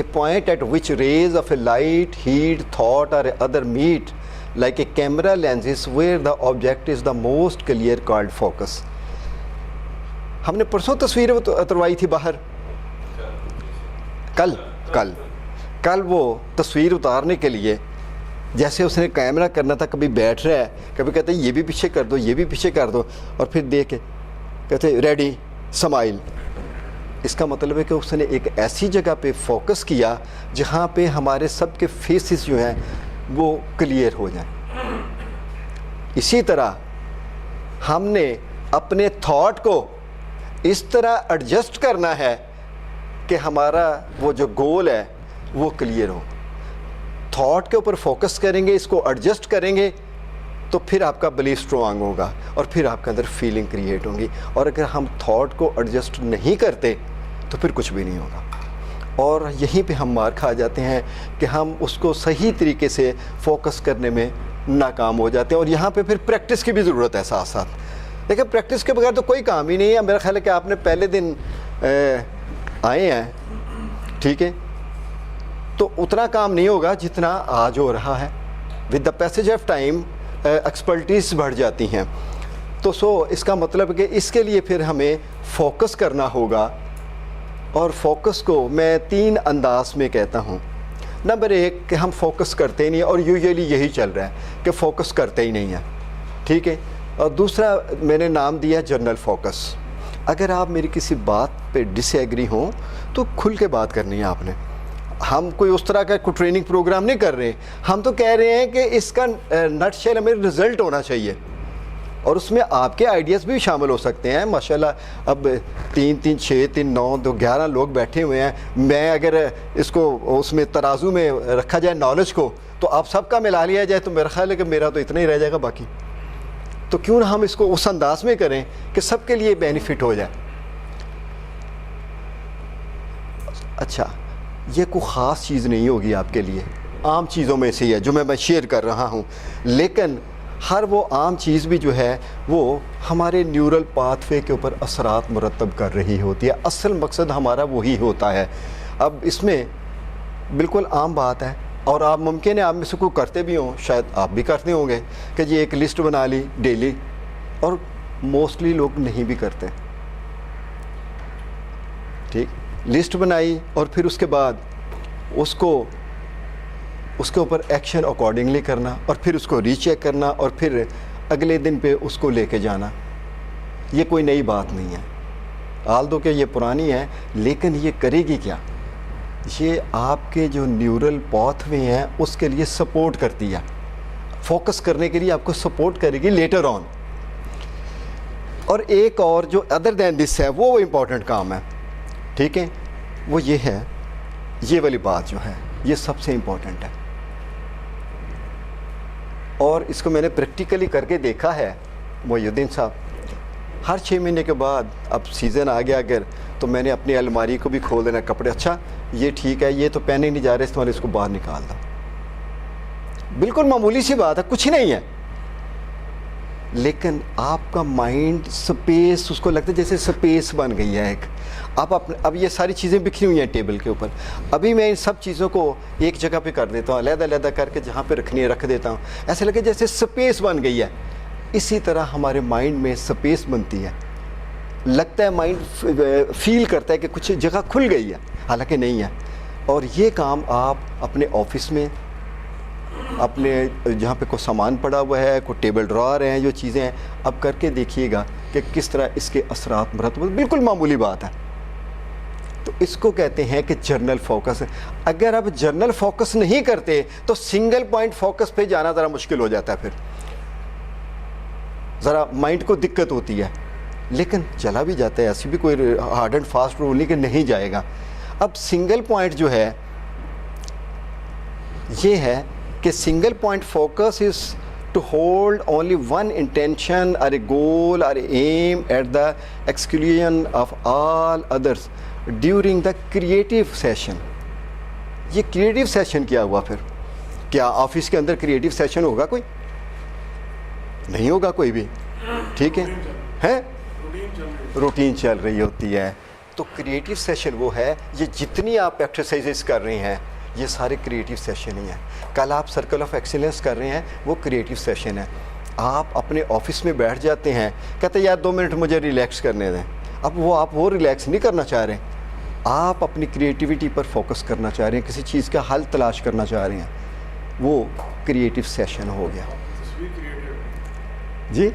a point at which rays of a light, heat, thought or other meet like a camera lenses where the object is the most clear called focus. ہم نے پرسوں تصویر اتروائی تھی باہر, کل وہ تصویر اتارنے کے لیے جیسے اس نے کیمرہ کرنا تھا, کبھی بیٹھ رہا ہے, کبھی کہتے ہیں یہ بھی پیچھے کر دو, یہ بھی پیچھے کر دو, اور پھر دیکھ کے کہتے ریڈی اسمائل. اس کا مطلب ہے کہ اس نے ایک ایسی جگہ پہ فوکس کیا جہاں پہ ہمارے سب کے فیسز جو ہیں وہ کلیئر ہو جائیں. اسی طرح ہم نے اپنے تھاٹ کو اس طرح ایڈجسٹ کرنا ہے کہ ہمارا وہ جو گول ہے وہ کلیئر ہو. تھاٹ کے اوپر فوکس کریں گے, اس کو ایڈجسٹ کریں گے, تو پھر آپ کا بلیف اسٹرانگ ہوگا اور پھر آپ کے اندر فیلنگ کریٹ ہوں گی. اور اگر ہم تھاٹ کو ایڈجسٹ نہیں کرتے تو پھر کچھ بھی نہیں ہوگا. اور یہیں پہ ہم مار کھا جاتے ہیں کہ ہم اس کو صحیح طریقے سے فوکس کرنے میں ناکام ہو جاتے ہیں. اور یہاں پہ پھر پریکٹس کی بھی ضرورت ہے ساتھ ساتھ. دیکھیں پریکٹس کے بغیر تو کوئی کام ہی نہیں ہے. میرا خیال ہے کہ آپ نے پہلے دن آئے ہیں, ٹھیک ہے, تو اتنا کام نہیں ہوگا جتنا آج ہو رہا ہے. With the passage of time expertise بڑھ جاتی ہیں. تو اس کا مطلب ہے کہ اس کے لیے پھر ہمیں فوکس کرنا ہوگا. اور فوکس کو میں 3 انداز میں کہتا ہوں. نمبر 1 کہ ہم فوکس کرتے ہی نہیں, اور یوزلی یہی چل رہا ہے کہ فوکس کرتے ہی نہیں ہیں, ٹھیک ہے. اور دوسرا میں نے نام دیا جنرل فوکس. اگر آپ میری کسی بات پہ ڈس ایگری ہوں تو کھل کے بات کرنی ہے آپ نے. ہم کوئی اس طرح کا کوئی ٹریننگ پروگرام نہیں کر رہے, ہم تو کہہ رہے ہیں کہ اس کا نٹ شیل ہمیں رزلٹ ہونا چاہیے, اور اس میں آپ کے آئیڈیاز بھی شامل ہو سکتے ہیں. ماشاءاللہ اب 3 3 6 3 9 2 11 لوگ بیٹھے ہوئے ہیں. میں اگر اس کو اس میں ترازو میں رکھا جائے نالج کو, تو آپ سب کا ملا لیا جائے تو میرا خیال ہے کہ میرا تو اتنا ہی رہ جائے گا باقی. تو کیوں نہ ہم اس کو اس انداز میں کریں کہ سب کے لیے بینیفٹ ہو جائے. اچھا, یہ کوئی خاص چیز نہیں ہوگی آپ کے لیے, عام چیزوں میں سے ہی ہے جو میں شیئر کر رہا ہوں, لیکن ہر وہ عام چیز بھی جو ہے وہ ہمارے نیورل پاتھ وے کے اوپر اثرات مرتب کر رہی ہوتی ہے. اصل مقصد ہمارا وہی ہوتا ہے. اب اس میں بالکل عام بات ہے, اور آپ ممکن ہے آپ میں سے کوئی کرتے بھی ہوں, شاید آپ بھی کرتے ہوں گے کہ جی ایک لسٹ بنا لی ڈیلی, اور موسٹلی لوگ نہیں بھی کرتے. ٹھیک, لسٹ بنائی اور پھر اس کے بعد اس کے اوپر ایکشن اکارڈنگلی کرنا, اور پھر اس کو ری چیک کرنا, اور پھر اگلے دن پہ اس کو لے کے جانا. یہ کوئی نئی بات نہیں ہے, آل دو کہ یہ پرانی ہے, لیکن یہ کرے گی کیا؟ یہ آپ کے جو نیورل پاتھ وے ہیں اس کے لیے سپورٹ کرتی ہے. فوکس کرنے کے لیے آپ کو سپورٹ کرے گی لیٹر آن. اور ایک اور جو ادر دین دس ہے وہ امپورٹنٹ کام ہے, ٹھیک ہے, وہ یہ ہے, یہ والی بات جو ہے یہ سب سے امپورٹنٹ ہے. اور اس کو میں نے پریکٹیکلی کر کے دیکھا ہے. محی الدین صاحب ہر 6 مہینے کے بعد, اب سیزن آ گیا اگر, تو میں نے اپنی الماری کو بھی کھول دینا کپڑے. اچھا یہ ٹھیک ہے, یہ تو پہنے نہیں جا رہے استعمال, اس کو باہر نکال دو. بالکل معمولی سی بات ہے, کچھ ہی نہیں ہے, لیکن آپ کا مائنڈ سپیس, اس کو لگتا ہے جیسے سپیس بن گئی ہے ایک. اب یہ ساری چیزیں بکھری ہوئی ہیں ٹیبل کے اوپر. ابھی میں ان سب چیزوں کو ایک جگہ پہ کر دیتا ہوں, علیحدہ علیحدہ کر کے جہاں پہ رکھنی ہے رکھ دیتا ہوں, ایسے لگے جیسے سپیس بن گئی ہے. اسی طرح ہمارے مائنڈ میں سپیس بنتی ہے. لگتا ہے مائنڈ فیل کرتا ہے کہ کچھ جگہ کھل گئی ہے, حالانکہ نہیں ہے. اور یہ کام آپ اپنے آفس میں, اپنے جہاں پہ کوئی سامان پڑا ہوا ہے, کوئی ٹیبل ڈرار ہیں, جو چیزیں ہیں, اب کر کے دیکھیے گا کہ کس طرح اس کے اثرات مرتب. بالکل معمولی بات ہے. تو اس کو کہتے ہیں کہ جرنل فوکس. اگر آپ جرنل فوکس نہیں کرتے تو سنگل پوائنٹ فوکس پہ جانا ذرا مشکل ہو جاتا ہے, پھر ذرا مائنڈ کو دقت ہوتی ہے, لیکن چلا بھی جاتا ہے. ایسی بھی کوئی ہارڈ اینڈ فاسٹ رول نہیں کہ نہیں جائے گا. اب سنگل پوائنٹ جو ہے یہ ہے کہ single point focus is to hold only one intention اور اے گول اور aim at the exclusion of all others during the creative session. یہ کریٹیو سیشن کیا ہوا پھر؟ کیا آفس کے اندر کریٹیو سیشن ہوگا؟ کوئی نہیں ہوگا کوئی بھی, ٹھیک ہے, روٹین چل رہی ہوتی ہے. تو تو کریٹیو سیشن وہ ہے، یہ جتنی آپ ایکسرسائزز کر رہے ہیں یہ سارے کریٹیو سیشن ہی ہیں. کل آپ سرکل آف ایکسیلنس کر رہے ہیں، وہ کریٹیو سیشن ہے. آپ اپنے آفس میں بیٹھ جاتے ہیں، کہتے ہیں یار 2 منٹ مجھے ریلیکس کرنے دیں. اب آپ وہ ریلیکس نہیں کرنا چاہ رہے، آپ اپنی کریٹیوٹی پر فوکس کرنا چاہ رہے ہیں، کسی چیز کا حل تلاش کرنا چاہ رہے ہیں، وہ کریٹیو سیشن ہو گیا. جی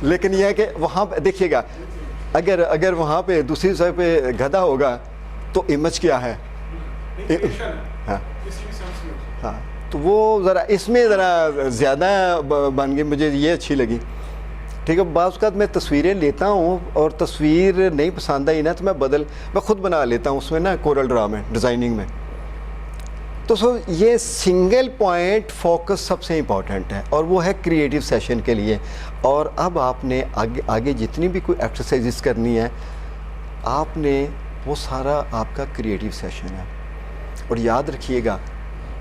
لیکن یہ ہے کہ وہاں پہ دیکھیے گا، اگر وہاں پہ دوسری سائڈ پہ گدھا ہوگا تو امیج کیا ہے؟ ہاں ہاں، تو وہ ذرا اس میں ذرا زیادہ بن گئی، مجھے یہ اچھی لگی. ٹھیک ہے، بعض اوقات میں تصویریں لیتا ہوں اور تصویر نہیں پسند آئی نا تو میں خود بنا لیتا ہوں اس میں نا، کورل ڈرا میں، ڈیزائننگ میں. تو یہ سنگل پوائنٹ فوکس سب سے امپورٹنٹ ہے اور وہ ہے کریٹیو سیشن کے لیے. اور اب آپ نے آگے جتنی بھی کوئی ایکسرسائزز کرنی ہے، آپ نے وہ سارا آپ کا کریٹیو سیشن ہے. اور یاد رکھیے گا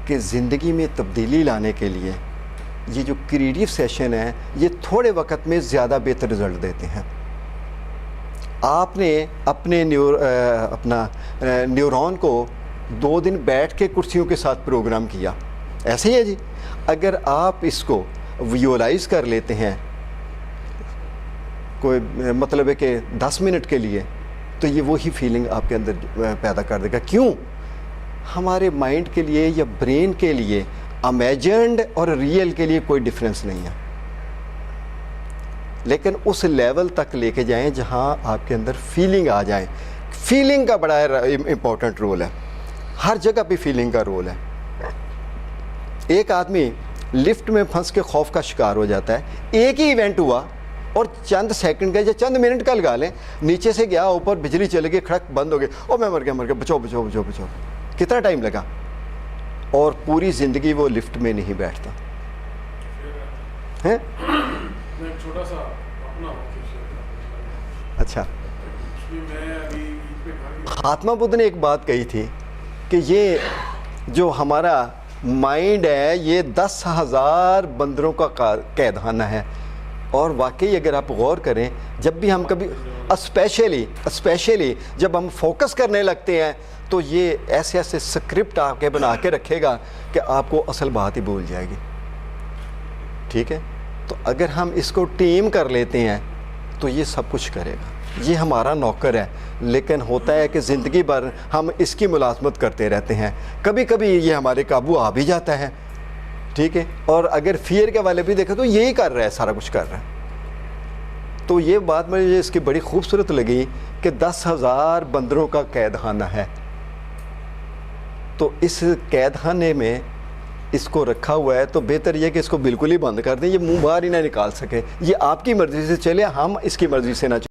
کہ زندگی میں تبدیلی لانے کے لیے یہ جو کریٹیو سیشن ہے یہ تھوڑے وقت میں زیادہ بہتر رزلٹ دیتے ہیں. آپ نے اپنے نیورون کو 2 دن بیٹھ کے کرسیوں کے ساتھ پروگرام کیا، ایسے ہی ہے جی. اگر آپ اس کو ویژولائز کر لیتے ہیں کوئی مطلب ہے کہ 10 منٹ کے لیے، تو یہ وہی فیلنگ آپ کے اندر پیدا کر دے گا. کیوں؟ ہمارے مائنڈ کے لیے یا برین کے لیے امیجنڈ اور ریئل کے لیے کوئی ڈفرینس نہیں ہے، لیکن اس لیول تک لے کے جائیں جہاں آپ کے اندر فیلنگ آ جائیں. فیلنگ کا بڑا امپورٹنٹ رول ہے، ہر جگہ پہ فیلنگ کا رول ہے. ایک آدمی لفٹ میں پھنس کے خوف کا شکار ہو جاتا ہے، ایک ہی ایونٹ ہوا اور چند سیکنڈ کا یا چند منٹ کا لگا لیں، نیچے سے گیا اوپر بجلی چلے گئی، کھڑک بند ہو گئی، او میں مر گیا، بچاؤ بچاؤ بچاؤ بچاؤ. کتنا ٹائم لگا؟ اور پوری زندگی وہ لفٹ میں نہیں بیٹھتا ہے. اچھا، خاتمہ بدھ نے ایک بات کہی تھی کہ یہ جو ہمارا مائنڈ ہے یہ 10,000 بندروں کا قید خانہ ہے. اور واقعی اگر آپ غور کریں، جب بھی ہم کبھی اسپیشلی جب ہم فوکس کرنے لگتے ہیں تو یہ ایسے ایسے سکرپٹ آپ کے بنا کے رکھے گا کہ آپ کو اصل بات ہی بھول جائے گی. ٹھیک ہے، تو اگر ہم اس کو ٹیم کر لیتے ہیں تو یہ سب کچھ کرے گا. یہ ہمارا نوکر ہے، لیکن ہوتا ہے کہ زندگی بھر ہم اس کی ملازمت کرتے رہتے ہیں. کبھی کبھی یہ ہمارے قابو آ بھی جاتا ہے. ٹھیک ہے، اور اگر فیئر کے والے بھی دیکھیں تو یہی کر رہا ہے، سارا کچھ کر رہا ہے. تو یہ بات مجھے اس کی بڑی خوبصورت لگی کہ 10,000 بندروں کا قید خانہ ہے. تو اس قید خانے میں اس کو رکھا ہوا ہے، تو بہتر یہ کہ اس کو بالکل ہی بند کر دیں، یہ منہ باہر ہی نہ نکال سکے. یہ آپ کی مرضی سے چلے، ہم اس کی مرضی سے نہ چلے.